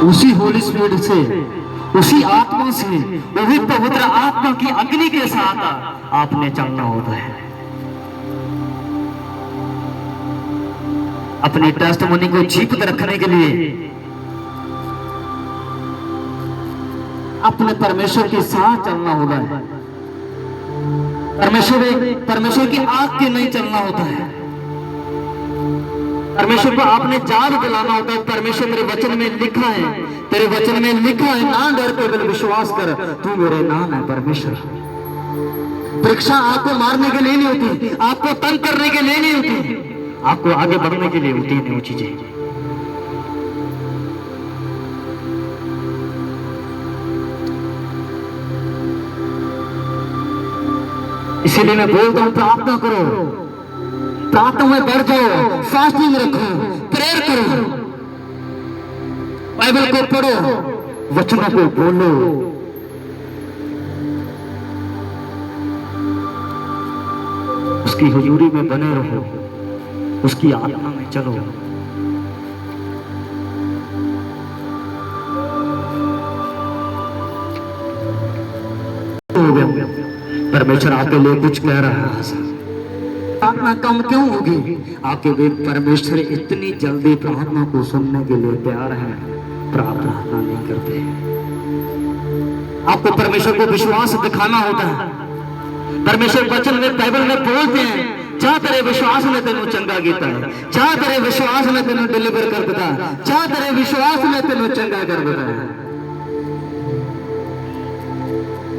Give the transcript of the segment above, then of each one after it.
उसी होली स्पिरिट से, उसी आत्मा से, वही पवित्र आत्मा की अग्नि के साथ आपने चलना होता है। अपनी टेस्टमनी को जीवित रखने के लिए अपने परमेश्वर के साथ चलना होता है। परमेश्वर की आग के नहीं चलना होता है। परमेश्वर को आपने याद दिलाना होता है। परमेश्वर तेरे वचन में लिखा है, तेरे वचन में लिखा है, ना डर केवल विश्वास कर, तू मेरे नाम है परमेश्वर। परीक्षा आपको मारने के लिए नहीं होती, आपको तंग करने के लिए नहीं होती, आपको आगे बढ़ने के लिए होती है वो चीजें। इसीलिए मैं बोलता हूं, प्रार्थना करो, प्रार्थना में बढ़ जाओ, फास्टिंग रखो, प्रेयर करो, बाइबल को पढ़ो, वचनों को बोलो। उसकी हुजूरी में बने रहो, उसकी आत्मा में चलो। परमेश्वर आपके लिए कुछ कह रहा है। प्रार्थना कम क्यों होगी? आपके वे परमेश्वर इतनी जल्दी प्रार्थना को सुनने के लिए तैयार है, प्रार्थना नहीं करते। आपको परमेश्वर को विश्वास दिखाना होता है। परमेश्वर वचन में, बाइबल में बोलते हैं, जा तेरे विश्वास में तेनों चंगा कीता है, जा तेरे विश्वास में तेनों डिलीवर कर देता है, जा तेरे विश्वास में तेनों चंगा कर देता है।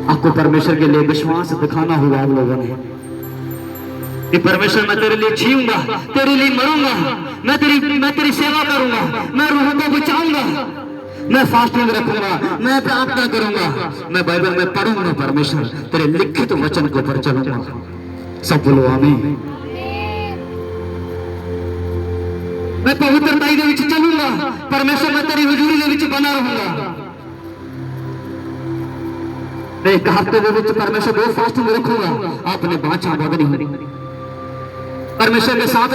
आपको परमेश्वर के लिए विश्वास दिखाना होगा। आप लोगों ने कि परमेश्वर मैं तेरे लिए जीऊंगा, तेरे लिए मरूंगा, मैं तेरी सेवा करूंगा, मैं रूहों को बचाऊंगा, मैं फास्टिंग रखूंगा, मैं प्रार्थना करूंगा, मैं बाइबल में पढ़ूंगा, परमेश्वर तेरे लिखित वचन के ऊपर चलूंगा। सब बोलो आमीन। मैं पवित्रता दे विच चलूंगा, परमेश्वर मैं तेरी हुजूरी दे विच बना रहूंगा। एक हफ्ते दे विच परमेश्वर दो फास्टिंग रखूंगा, आपने बाचा बदनी होनी। परमेश्वर के साथ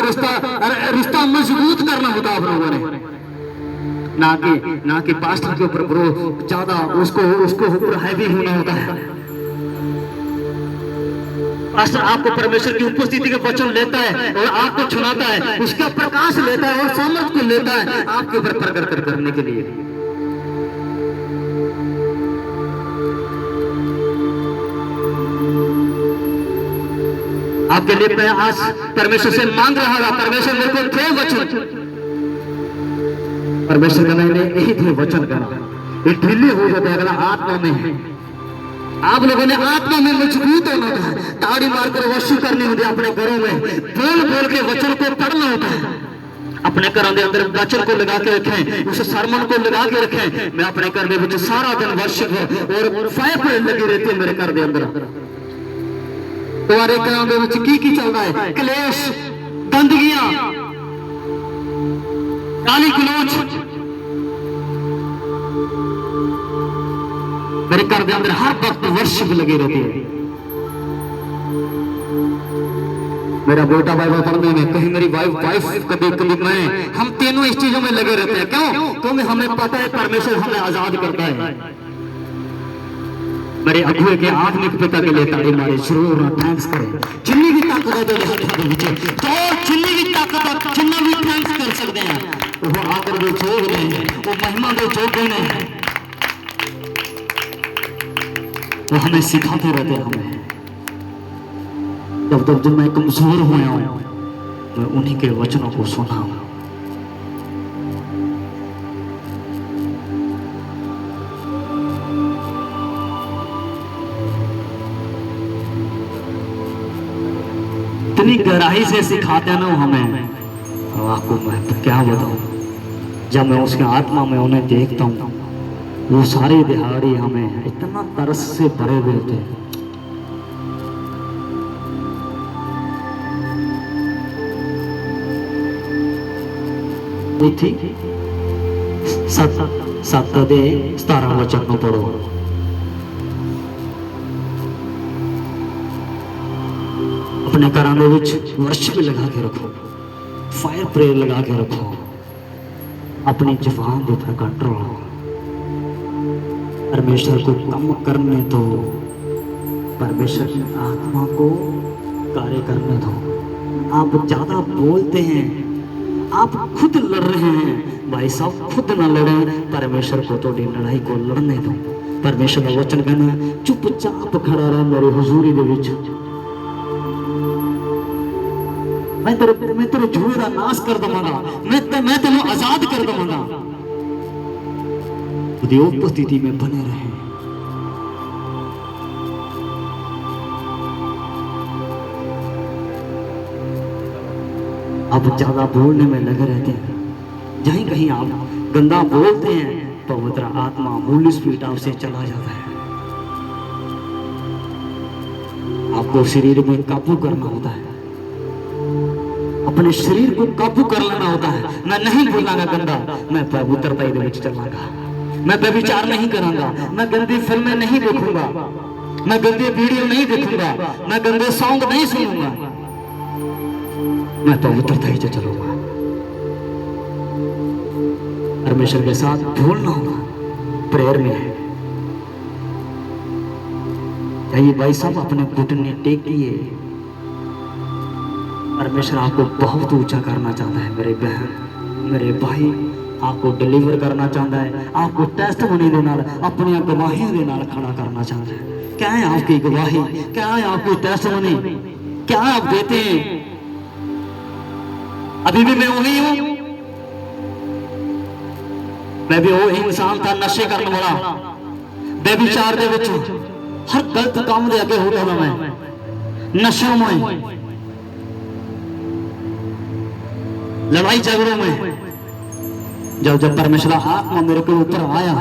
रिश्ता मजबूत करना होता आप लोगों ने, ना कि पास्टर के ऊपर ज्यादा उसको ऊपर हैवी होना होता है। पास्टर आपको परमेश्वर की उपस्थिति के वचन लेता है और आपको छुड़ाता है, उसका प्रकाश लेता है और समझ को लेता है आपके ऊपर प्रकट करने के लिए। आपके लिए मैं आज परमेश्वर से मांग रहा था, परमेश्वर मेरे को थे वचन। परमेश्वर का मैंने यही थे वचन का, ये ढीले हो जाता है अगर आत्मा में है। आप लोगों ने आत्मा में मजबूत होना होता है, ताड़ी मारकर वर्षी करनी होती है। अपने घरों में बोल बोल के वचन को पढ़ना होता है। अपने घरों के अंदर वचन को लगा के रखें, उस सरमन को लगा के रखें। मैं अपने घर में सारा दिन वर्षिप और फायर लगी रहती है मेरे घर के अंदर। तुम्हारे घरों में की चल रहा है? क्लेश, गंदगियां, गाली गलौज। मेरे घर के अंदर हर वक्त वर्षिप लगे रहते हैं। मेरा बेटा बाइबल पढ़ने में, कहीं मेरी वाइफ कभी मैं, हम तीनों इस चीजों में लगे रहते हैं। क्यों? क्योंकि हमें पता है परमेश्वर हमें आजाद करता है। मेरे अगुए के आत्मिक पिता के लिए ताड़ी मारे, जरूर थैंक्स करें। जितनी भी ताकत है तो जितनी भी ताकत, जितना भी थैंक्स कर सकते हैं, वो आकर जो जोग ने, वो महिमा जो जोग ने, वो हमें सिखाते रहते हैं। हमें जब मैं कमजोर हुआ हूं, मैं उन्हीं के वचनों को सुना हूं। इतनी गहराई से सिखाते हैं ना हमें, और आपको मैं क्या बताऊं, जब मैं उसके आत्मा में उन्हें देखता हूं, वो सारे दिहाड़ी हमें इतना तरस से भरे हुए थे। थी 7 ਦੇ 17 वचन को पढ़ो। अपने घरों में वर्शिप लगा के रखो, फायर प्रेयर लगा के रखो, अपनी जुबान के ऊपर कंट्रोल। परमेश्वर को कम करने दो, परमेश्वर की आत्मा को कार्य करने दो। आप ज्यादा बोलते हैं, आप खुद लड़ रहे हैं, भाई साहब खुद ना लड़े, परमेश्वर को तो लड़ाई को लड़ने दो। परमेश्वर का वचन कहना चुपचाप खड़ा रह मेरे हुजूरी दे विच, मैं तेरे जुए का नाश कर दवांगा, मैं तेन आजाद कर दवांगा। उसकी उपस्थिति में बने रहे। आप ज्यादा बोलने में लगे रहते हैं, जहीं कहीं आप गंदा बोलते हैं, पवित्र आत्मा होली स्पिरिट आपसे चला जाता है। आपको शरीर में काबू करना होता है, अपने शरीर को काबू कर लेना होता है। मैं नहीं बोलांगा गंदा, मैं पवित्रता दे विच चलांगा, मैं व्यभिचार नहीं करांगा, मैं गंदी फिल्में नहीं देखूंगा, मैं गंदी वीडियो नहीं देखूंगा, मैं गंदे सॉन्ग नहीं सुनूंगा, मैं पवित्रता ही से चलूंगा। परमेश्वर के साथ बोलना होगा, प्रेयर में है। चाहिए भाई साहब अपने घुटने टेकिए, परमेश्वर आपको बहुत ऊंचा करना चाहता है। मेरे बहन मेरे भाई, आपको डिलीवर करना चाहता है, आपको टेस्टमनी दे नाल अपनी गवाहियों दे नाल खड़ा करना चाहता है। क्या है आपकी गवाही, क्या है आपकी टेस्टमनी, क्या आप देते हैं? अभी भी मैं वही हूं, मैं भी वही इंसान था, नशे करने वाला, बेविचार दे विच हर गलत काम दे अगे होता था मैं, नशों में, लड़ाई झगड़ों में। जब परमेश्वर आत्मा मेरे के ऊपर आया,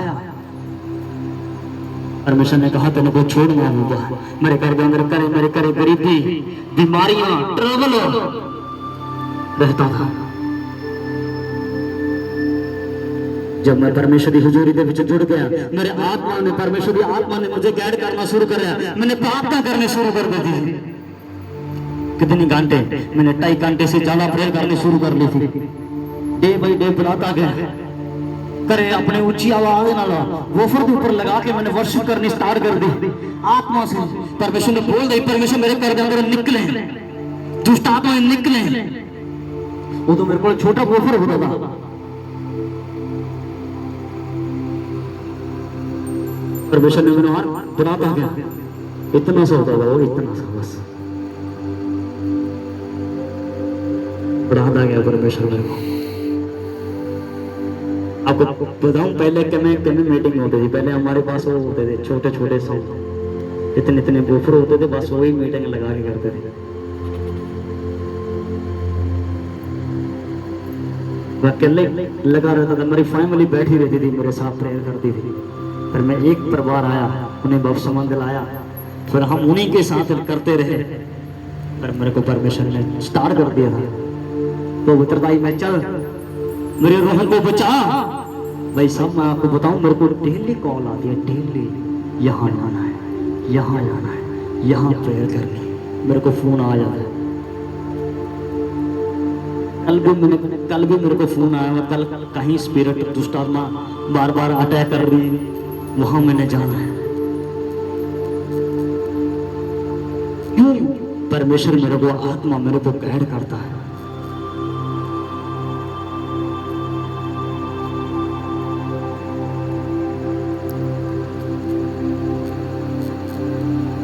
परमेश्वर ने कहा तेरे को छोड़ना होगा। मेरे घर के अंदर मेरे करे गरीबी, बीमारियां, ट्रबल रहता था। जब मैं परमेश्वर की हुजूरी दे विच जुड़ गया, मेरे आत्मा ने, परमेश्वर की आत्मा ने मुझे गाइड करना शुरू किया। मैंने प्रार्थना करनी शुरू कर दी थी। कितने घंटे? मैंने 2.5 घंटे से ज्यादा प्रेयर करनी शुरू कर ली थी। डे बाई डे बुलाता गया, करे अपने ऊंची आवाज नाल वोफर के ऊपर लगा के मैंने वर्शिप करनी स्टार्ट कर दी आत्मा से। परमेश्वर ने बोल दी, परमेश्वर मेरे घर के अंदर निकले, दुष्ट आत्मा निकले। वो तो मेरे को छोटा वोफर होता था, परमेश्वर ने मैंने बुलाता गया, इतना सा होता था वो, इतना सा बस बढ़ाता गया परमेश्वर मेरे को। आपको बताऊं पहले कितने मीटिंग होती थी। पहले हमारे पास वो होते थे छोटे छोटे सॉन्ग, इतने बूफर होते थे, बस वही मीटिंग लगा के करते थे। मैं अकेले लगा रहता था, मेरी फैमिली बैठी रहती थी मेरे साथ प्रेयर करती थी। फिर मैं एक परिवार आया, उन्हें बपतिस्मा दिलाया, फिर हम उन्हीं के साथ करते रहे। फिर मेरे को परमेश्वर ने स्टार्ट कर दिया था, तो पवित्रता में चल, मेरे रूह को बचा। भाई साहब मैं आपको बताऊं, मेरे को डेली कॉल आती है, डेली यहाँ आना है, यहाँ आना है, यहाँ प्रेयर करनी। मेरे को फोन आ जाता है। कल भी मेरे को फोन आया, कल कहीं स्पिरिट दुष्ट आत्मा बार बार अटैक कर रही है, वहां मैंने जाना है। क्यों? परमेश्वर मेरे को, आत्मा मेरे को गाइड करता है।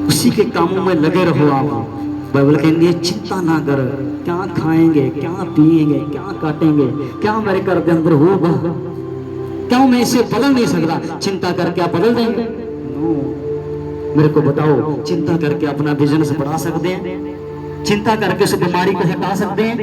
उसी के कामों में लगे रहो आप। बाइबल कहेंगे चिंता ना कर, क्या खाएंगे, क्या पिएंगे, क्या काटेंगे, क्या मेरे घर के अंदर होगा, क्या मैं इसे बदल नहीं सकता। चिंता करके आप बदल देंगे? नो। मेरे को बताओ, चिंता करके अपना बिजनेस बढ़ा सकते हैं? चिंता करके उस बीमारी को हटा सकते हैं?